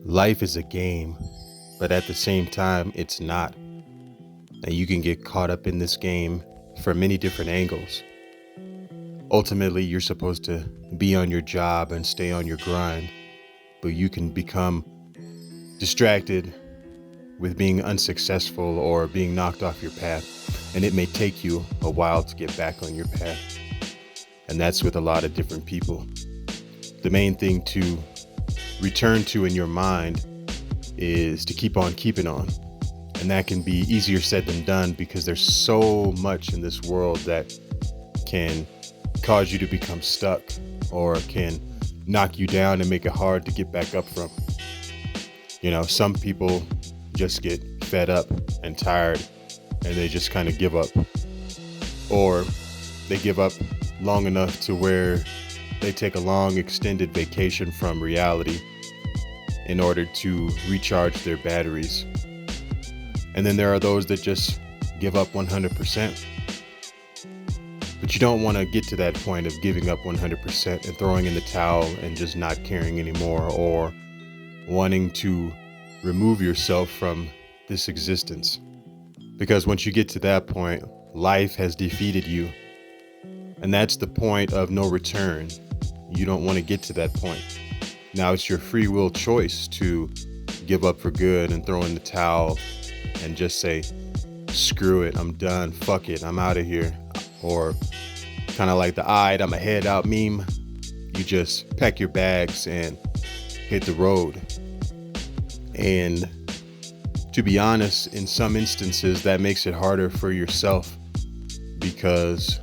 Life is a game, but at the same time, it's not. And you can get caught up in this game from many different angles. Ultimately, you're supposed to be on your job and stay on your grind, but you can become distracted with being unsuccessful or being knocked off your path. And it may take you a while to get back on your path. And that's with a lot of different people. The main thing to return to in your mind is to keep on keeping on. And that can be easier said than done because there's so much in this world that can cause you to become stuck or can knock you down and make it hard to get back up from. Some people just get fed up and tired and they just kind of give up. Or they give up long enough to where they take a long extended vacation from reality in order to recharge their batteries. And then there are those that just give up 100%. But you don't want to get to that point of giving up 100% and throwing in the towel and just not caring anymore, or wanting to remove yourself from this existence. Because once you get to that point, life has defeated you. And that's the point of no return. You don't want to get to that point. Now it's your free will choice to give up for good and throw in the towel and just say, screw it, I'm done, fuck it, I'm out of here. Or kind of like the I'm a head out meme. You just pack your bags and hit the road. And to be honest, in some instances, that makes it harder for yourself because,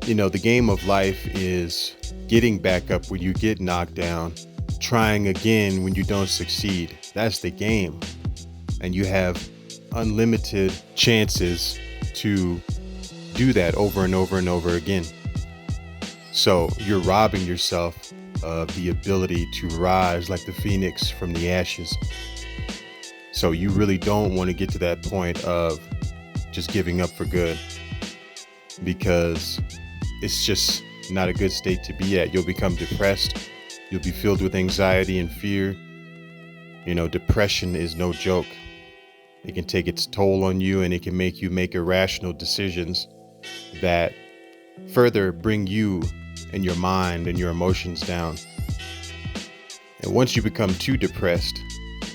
the game of life is getting back up when you get knocked down, trying again when you don't succeed. That's the game. And you have unlimited chances to do that over and over and over again. So you're robbing yourself of the ability to rise like the phoenix from the ashes. So you really don't want to get to that point of just giving up for good, because it's just not a good state to be at. You'll become depressed. You'll be filled with anxiety and fear. Depression is no joke. It can take its toll on you, and it can make you make irrational decisions that further bring you and your mind and your emotions down. And once you become too depressed,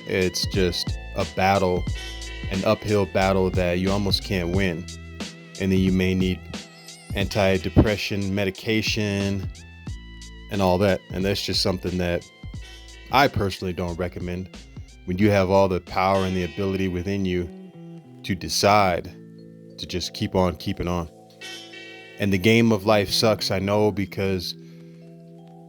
it's just a battle, an uphill battle that you almost can't win. And then you may need antidepressant medication and all that. And that's just something that I personally don't recommend. When you have all the power and the ability within you to decide to just keep on keeping on. And the game of life sucks, I know, because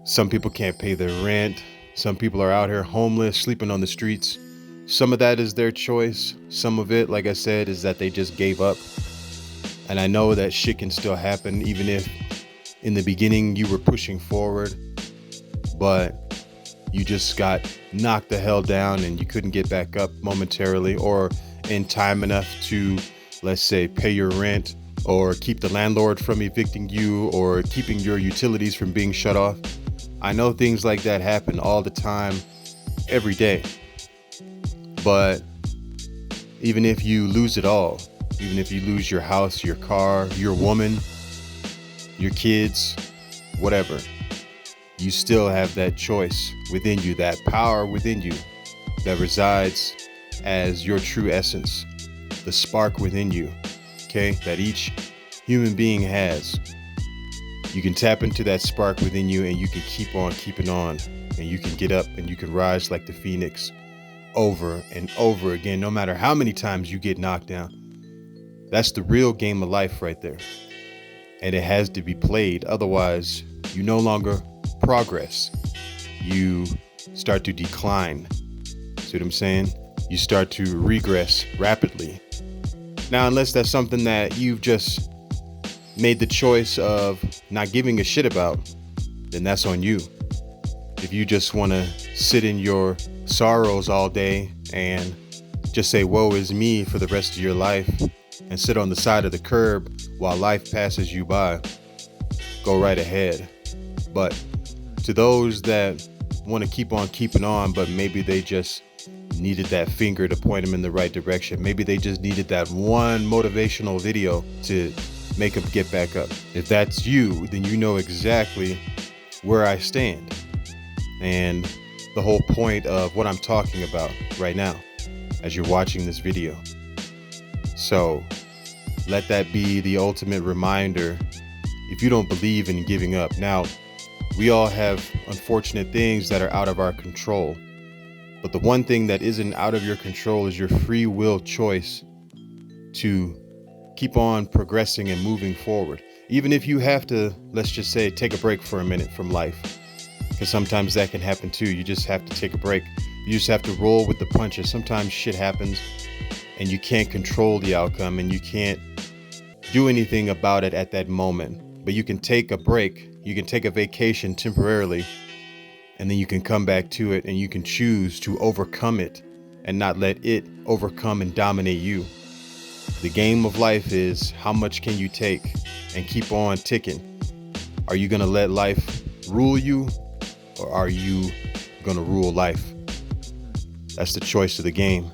some people can't pay their rent. Some people are out here homeless, sleeping on the streets. Some of that is their choice. Some of it, like I said, is that they just gave up. And I know that shit can still happen, even if in the beginning you were pushing forward, but you just got knocked the hell down and you couldn't get back up momentarily or in time enough to, let's say, pay your rent or keep the landlord from evicting you or keeping your utilities from being shut off. I know things like that happen all the time, every day. But even if you lose it all, even if you lose your house, your car, your woman, your kids, whatever, you still have that choice within you, that power within you that resides as your true essence, the spark within you, okay, that each human being has. You can tap into that spark within you and you can keep on keeping on, and you can get up and you can rise like the phoenix over and over again, no matter how many times you get knocked down. That's the real game of life right there. And it has to be played. Otherwise, you no longer progress. You start to decline. See what I'm saying? You start to regress rapidly. Now, unless that's something that you've just made the choice of not giving a shit about, then that's on you. If you just want to sit in your sorrows all day and just say, woe is me for the rest of your life, and sit on the side of the curb while life passes you by, go right ahead. But to those that want to keep on keeping on, but maybe they just needed that finger to point them in the right direction. Maybe they just needed that one motivational video to make them get back up. If that's you, then you know exactly where I stand and the whole point of what I'm talking about right now as you're watching this video. So let that be the ultimate reminder if you don't believe in giving up. Now, we all have unfortunate things that are out of our control, but the one thing that isn't out of your control is your free will choice to keep on progressing and moving forward. Even if you have to, let's just say, take a break for a minute from life, because sometimes that can happen too. You just have to take a break. You just have to roll with the punches. Sometimes shit happens and you can't control the outcome and you can't do anything about it at that moment. But you can take a break. You can take a vacation temporarily, and then you can come back to it and you can choose to overcome it and not let it overcome and dominate you. The game of life is how much can you take and keep on ticking? Are you going to let life rule you, or are you going to rule life? That's the choice of the game.